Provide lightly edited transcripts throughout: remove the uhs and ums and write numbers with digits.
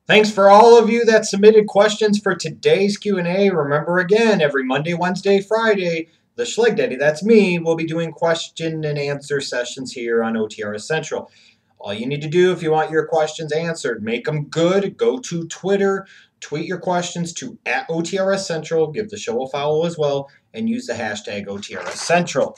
Thanks for all of you that submitted questions for today's Q&A. Remember again, every Monday, Wednesday, Friday, the Schleg Daddy, that's me, will be doing question and answer sessions here on OTRS Central. All you need to do if you want your questions answered, make them good. Go to Twitter, tweet your questions to @OTRSCentral, give the show a follow as well, and use the hashtag OTRSCentral.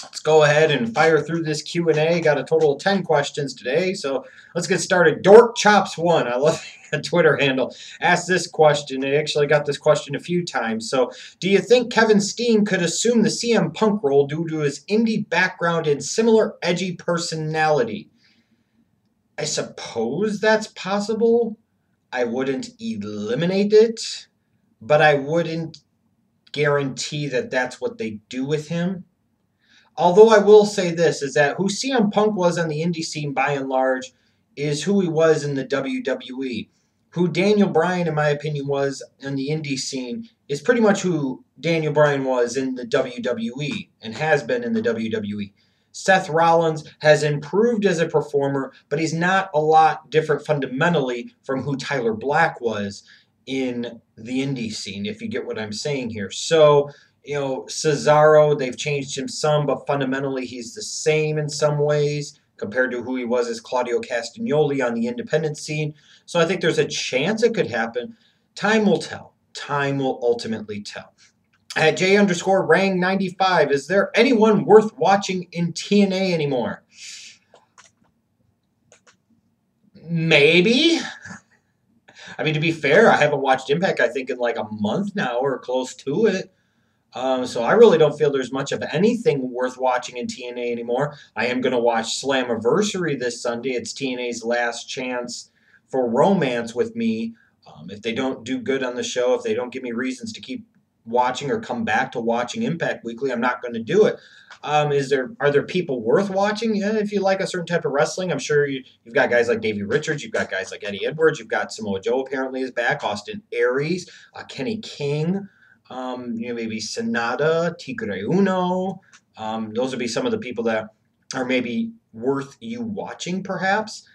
Let's go ahead and fire through this Q&A. Got a total of 10 questions today, so let's get started. Dork Chops 1, I love the Twitter handle, asked this question. I actually got this question a few times. So, do you think Kevin Steen could assume the CM Punk role due to his indie background and similar edgy personality? I suppose that's possible. I wouldn't eliminate it, but I wouldn't guarantee that that's what they do with him. Although I will say this, is that who CM Punk was on the indie scene by and large is who he was in the WWE. Who Daniel Bryan, in my opinion, was in the indie scene is pretty much who Daniel Bryan was in the WWE and has been in the WWE. Seth Rollins has improved as a performer, but he's not a lot different fundamentally from who Tyler Black was in the indie scene, if you get what I'm saying here. So, you know, Cesaro, they've changed him some, but fundamentally he's the same in some ways compared to who he was as Claudio Castagnoli on the independent scene. So I think there's a chance it could happen. Time will tell. Time will ultimately tell. At J_Rang95, is there anyone worth watching in TNA anymore? Maybe. I mean, to be fair, I haven't watched Impact, I think, in like a month now or close to it. So I really don't feel there's much of anything worth watching in TNA anymore. I am going to watch Slammiversary this Sunday. It's TNA's last chance for romance with me. If they don't do good on the show, if they don't give me reasons to keep watching or come back to watching Impact Weekly, I'm not going to do it. Are there people worth watching? Yeah, if you like a certain type of wrestling, I'm sure you've got guys like Davey Richards, you've got guys like Eddie Edwards, you've got Samoa Joe apparently is back, Austin Aries, Kenny King. Maybe Sonata, Tigre Uno. Those would be some of the people that are maybe worth you watching, perhaps.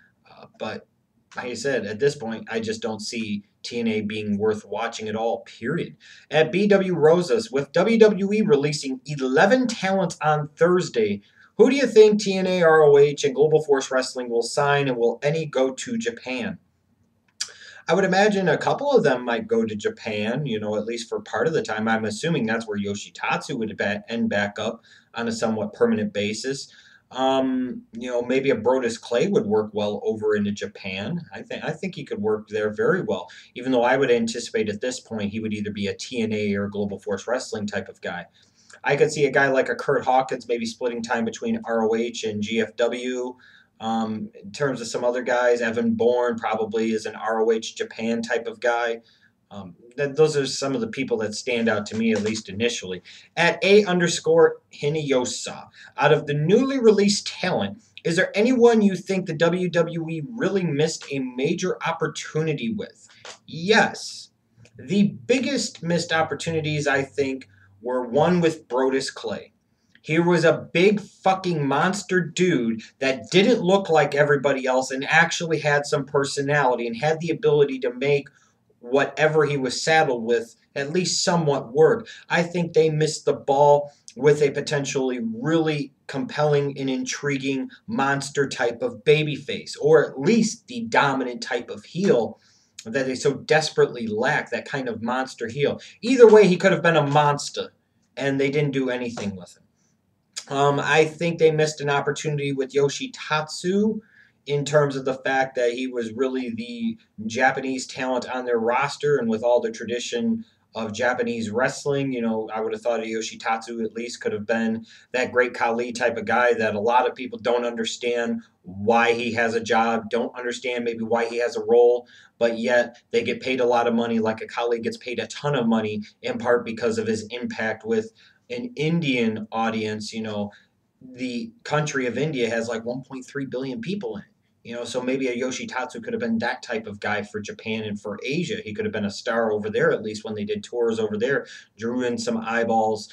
But like I said, at this point, I just don't see TNA being worth watching at all, period. At BW Rosas, with WWE releasing 11 talents on Thursday, who do you think TNA, ROH, and Global Force Wrestling will sign, and will any go to Japan? I would imagine a couple of them might go to Japan, at least for part of the time. I'm assuming that's where Yoshitatsu would end back up on a somewhat permanent basis. Maybe a Brodus Clay would work well over into Japan. I think he could work there very well, even though I would anticipate at this point he would either be a TNA or Global Force Wrestling type of guy. I could see a guy like a Kurt Hawkins maybe splitting time between ROH and GFW. In terms of some other guys, Evan Bourne probably is an ROH Japan type of guy. Those are some of the people that stand out to me, at least initially. At A_Hiniyosa, out of the newly released talent, is there anyone you think the WWE really missed a major opportunity with? Yes. The biggest missed opportunities, I think, were one with Brodus Clay. Here was a big fucking monster dude that didn't look like everybody else and actually had some personality and had the ability to make whatever he was saddled with at least somewhat work. I think they missed the ball with a potentially really compelling and intriguing monster type of babyface, or at least the dominant type of heel that they so desperately lack, that kind of monster heel. Either way, he could have been a monster, and they didn't do anything with him. I think they missed an opportunity with Yoshitatsu in terms of the fact that he was really the Japanese talent on their roster, and with all the tradition of Japanese wrestling, I would have thought Yoshitatsu at least could have been that great Khali type of guy that a lot of people don't understand why he has a job, don't understand maybe why he has a role, but yet they get paid a lot of money, like a Khali gets paid a ton of money, in part because of his impact with an Indian audience. The country of India has like 1.3 billion people in it. So maybe a Yoshitatsu could have been that type of guy for Japan and for Asia. He could have been a star over there, at least when they did tours over there, drew in some eyeballs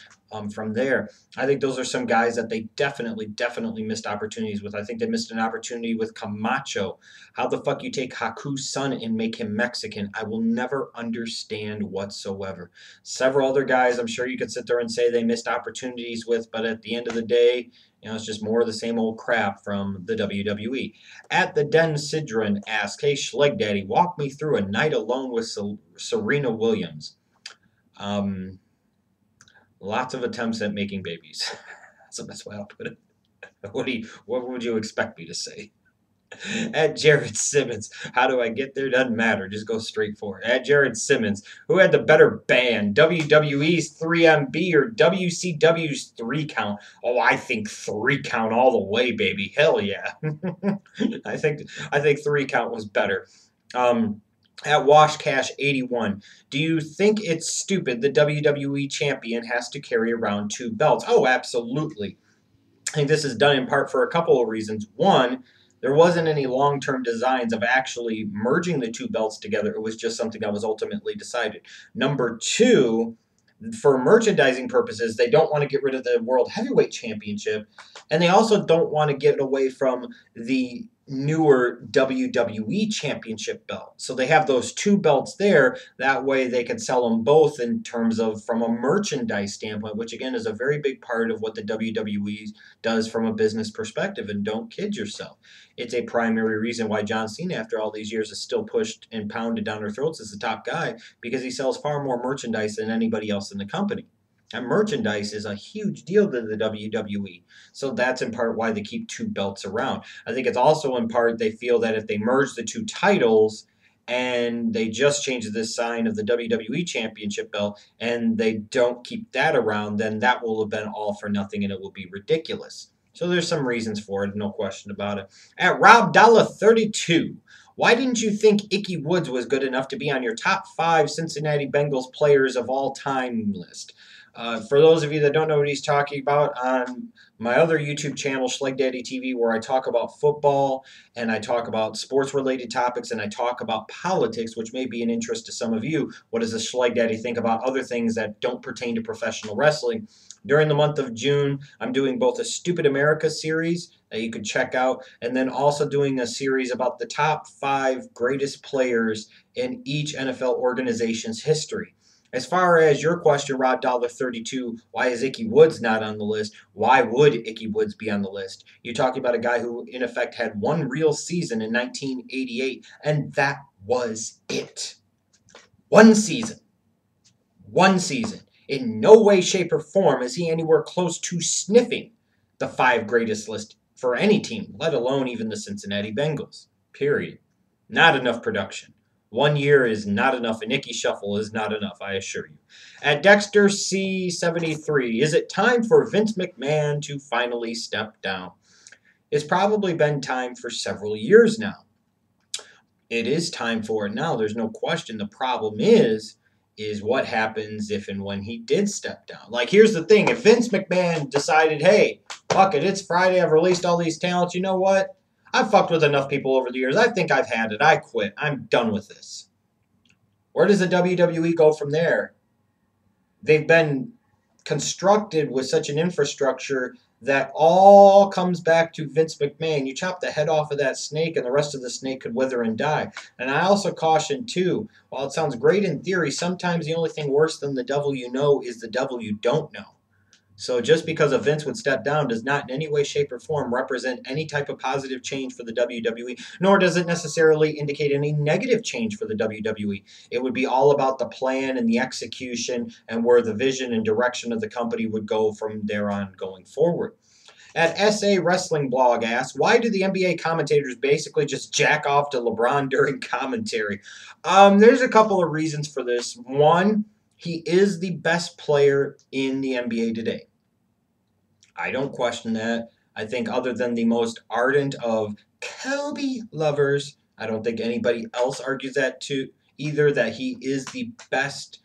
from there. I think those are some guys that they definitely missed opportunities with. I think they missed an opportunity with Camacho. How the fuck you take Haku's son and make him Mexican? I will never understand whatsoever. Several other guys I'm sure you could sit there and say they missed opportunities with, but at the end of the day, it's just more of the same old crap from the WWE. At the Den Sidron asks, hey, Schleg Daddy, walk me through a night alone with Serena Williams. Lots of attempts at making babies. That's the best way I'll put it. What would you expect me to say? At Jared Simmons, how do I get there? Doesn't matter. Just go straight for it. At Jared Simmons, who had the better band, WWE's 3MB or WCW's 3 Count? Oh, I think 3 Count all the way, baby. Hell yeah. I think 3 Count was better. At WashCash81, do you think it's stupid the WWE champion has to carry around 2 belts? Oh, absolutely. I think this is done in part for a couple of reasons. One, there wasn't any long-term designs of actually merging the 2 belts together. It was just something that was ultimately decided. Number two, for merchandising purposes, they don't want to get rid of the World Heavyweight Championship, and they also don't want to get away from the newer WWE Championship belt. So they have those 2 belts there. That way they can sell them both in terms of from a merchandise standpoint, which again is a very big part of what the WWE does from a business perspective. And don't kid yourself. It's a primary reason why John Cena, after all these years, is still pushed and pounded down our throats as the top guy, because he sells far more merchandise than anybody else in the company. And merchandise is a huge deal to the WWE. So that's in part why they keep 2 belts around. I think it's also in part they feel that if they merge the 2 titles and they just change the sign of the WWE Championship belt and they don't keep that around, then that will have been all for nothing and it will be ridiculous. So there's some reasons for it, no question about it. At Rob Dollar 32, why didn't you think Icky Woods was good enough to be on your top 5 Cincinnati Bengals players of all time list? For those of you that don't know what he's talking about, on my other YouTube channel, Schleg Daddy TV, where I talk about football and I talk about sports-related topics and I talk about politics, which may be an interest to some of you. What does a Schleg Daddy think about other things that don't pertain to professional wrestling? During the month of June, I'm doing both a Stupid America series that you could check out, and then also doing a series about the top 5 greatest players in each NFL organization's history. As far as your question, Rod Dollar 32, why is Icky Woods not on the list? Why would Icky Woods be on the list? You're talking about a guy who, in effect, had 1 real season in 1988, and that was it. 1 season. 1 season. In no way, shape, or form is he anywhere close to sniffing the 5 greatest list for any team, let alone even the Cincinnati Bengals. Period. Not enough production. 1 year is not enough. A Nicky Shuffle is not enough, I assure you. At Dexter C73, is it time for Vince McMahon to finally step down? It's probably been time for several years now. It is time for it now. There's no question. The problem is what happens if and when he did step down. Like, here's the thing. If Vince McMahon decided, hey, fuck it, it's Friday, I've released all these talents, you know what? I've fucked with enough people over the years. I think I've had it. I quit. I'm done with this. Where does the WWE go from there? They've been constructed with such an infrastructure that all comes back to Vince McMahon. You chop the head off of that snake and the rest of the snake could wither and die. And I also caution too, while it sounds great in theory, sometimes the only thing worse than the devil you know is the devil you don't know. So just because a Vince would step down does not in any way, shape, or form represent any type of positive change for the WWE, nor does it necessarily indicate any negative change for the WWE. It would be all about the plan and the execution and where the vision and direction of the company would go from there on going forward. At SA Wrestling Blog asks, why do the NBA commentators basically just jack off to LeBron during commentary? There's a couple of reasons for this. One, he is the best player in the NBA today. I don't question that. I think other than the most ardent of Kobe lovers, I don't think anybody else argues that too either, that he is the best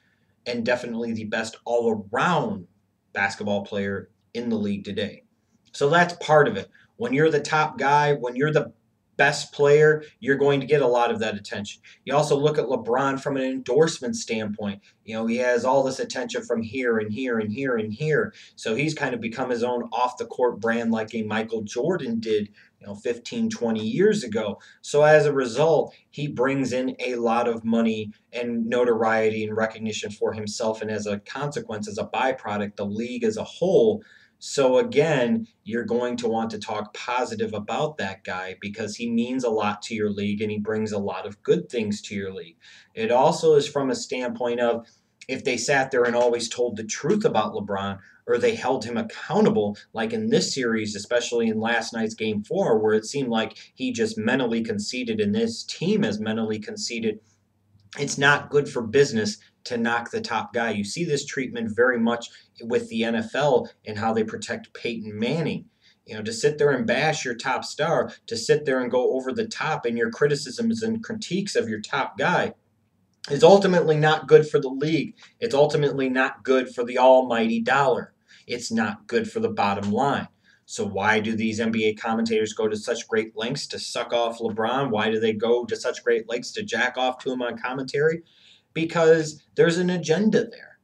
and definitely the best all-around basketball player in the league today. So that's part of it. When you're the top guy, when you're the best player, you're going to get a lot of that attention. You also look at LeBron from an endorsement standpoint. He has all this attention from here and here and here and here. So he's kind of become his own off the court brand like a Michael Jordan did, 15, 20 years ago. So as a result, he brings in a lot of money and notoriety and recognition for himself. And as a consequence, as a byproduct, the league as a whole. So again, you're going to want to talk positive about that guy because he means a lot to your league and he brings a lot of good things to your league. It also is from a standpoint of if they sat there and always told the truth about LeBron or they held him accountable, like in this series, especially in last night's Game 4, where it seemed like he just mentally conceded and this team has mentally conceded. It's not good for business to knock the top guy. You see this treatment very much with the NFL and how they protect Peyton Manning. To sit there and bash your top star, to sit there and go over the top in your criticisms and critiques of your top guy is ultimately not good for the league. It's ultimately not good for the almighty dollar. It's not good for the bottom line. So why do these NBA commentators go to such great lengths to suck off LeBron? Why do they go to such great lengths to jack off to him on commentary? Because there's an agenda there.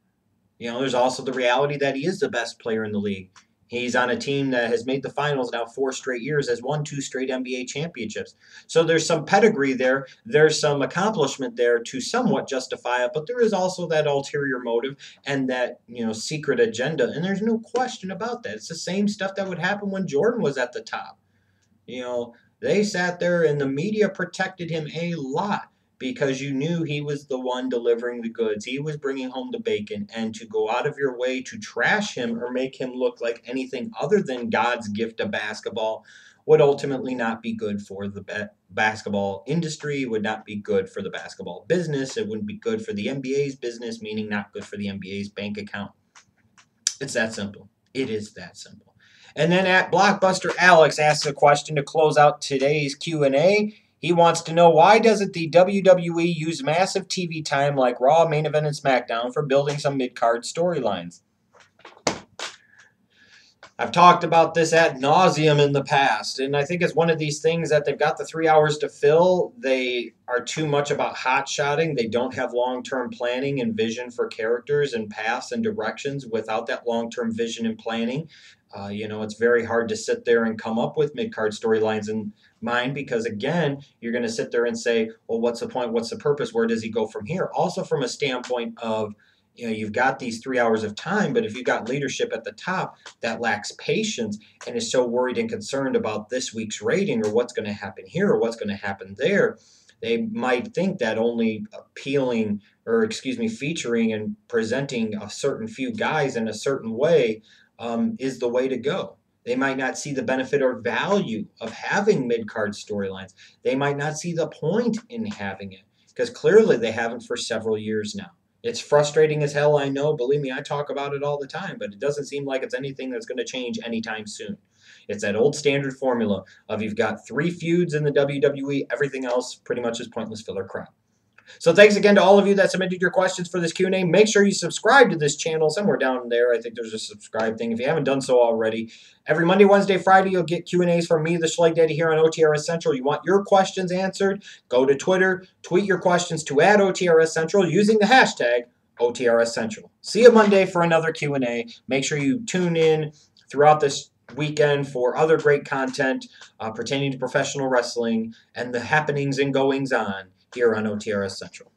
There's also the reality that he is the best player in the league. He's on a team that has made the finals now 4 straight years, has won 2 straight NBA championships. So there's some pedigree there. There's some accomplishment there to somewhat justify it, but there is also that ulterior motive and that, secret agenda. And there's no question about that. It's the same stuff that would happen when Jordan was at the top. They sat there and the media protected him a lot because you knew he was the one delivering the goods. He was bringing home the bacon, and to go out of your way to trash him or make him look like anything other than God's gift of basketball would ultimately not be good for the basketball industry, would not be good for the basketball business. It wouldn't be good for the NBA's business, meaning not good for the NBA's bank account. It's that simple. It is that simple. And then at Blockbuster Alex asks a question to close out today's Q&A. He wants to know, why doesn't the WWE use massive TV time like Raw, Main Event, and SmackDown for building some mid-card storylines? I've talked about this ad nauseum in the past, and I think it's one of these things that they've got the 3 hours to fill. They are too much about hot-shotting. They don't have long-term planning and vision for characters and paths and directions. Without that long-term vision and planning, it's very hard to sit there and come up with mid-card storylines in mind because, again, you're going to sit there and say, well, what's the point? What's the purpose? Where does he go from here? Also from a standpoint of, you've got these 3 hours of time, but if you've got leadership at the top that lacks patience and is so worried and concerned about this week's rating or what's going to happen here or what's going to happen there, they might think that only featuring and presenting a certain few guys in a certain way is the way to go. They might not see the benefit or value of having mid-card storylines. They might not see the point in having it because clearly they haven't for several years now. It's frustrating as hell, I know. Believe me, I talk about it all the time, but it doesn't seem like it's anything that's going to change anytime soon. It's that old standard formula of you've got 3 feuds in the WWE, everything else pretty much is pointless filler crap. So thanks again to all of you that submitted your questions for this Q&A. Make sure you subscribe to this channel somewhere down there. I think there's a subscribe thing if you haven't done so already. Every Monday, Wednesday, Friday, you'll get Q&As from me, the Schleg Daddy, here on OTRSCentral. You want your questions answered? Go to Twitter, tweet your questions to @OTRSCentral using the hashtag OTRSCentral. See you Monday for another Q&A. Make sure you tune in throughout this weekend for other great content pertaining to professional wrestling and the happenings and goings on here on OTRS Central.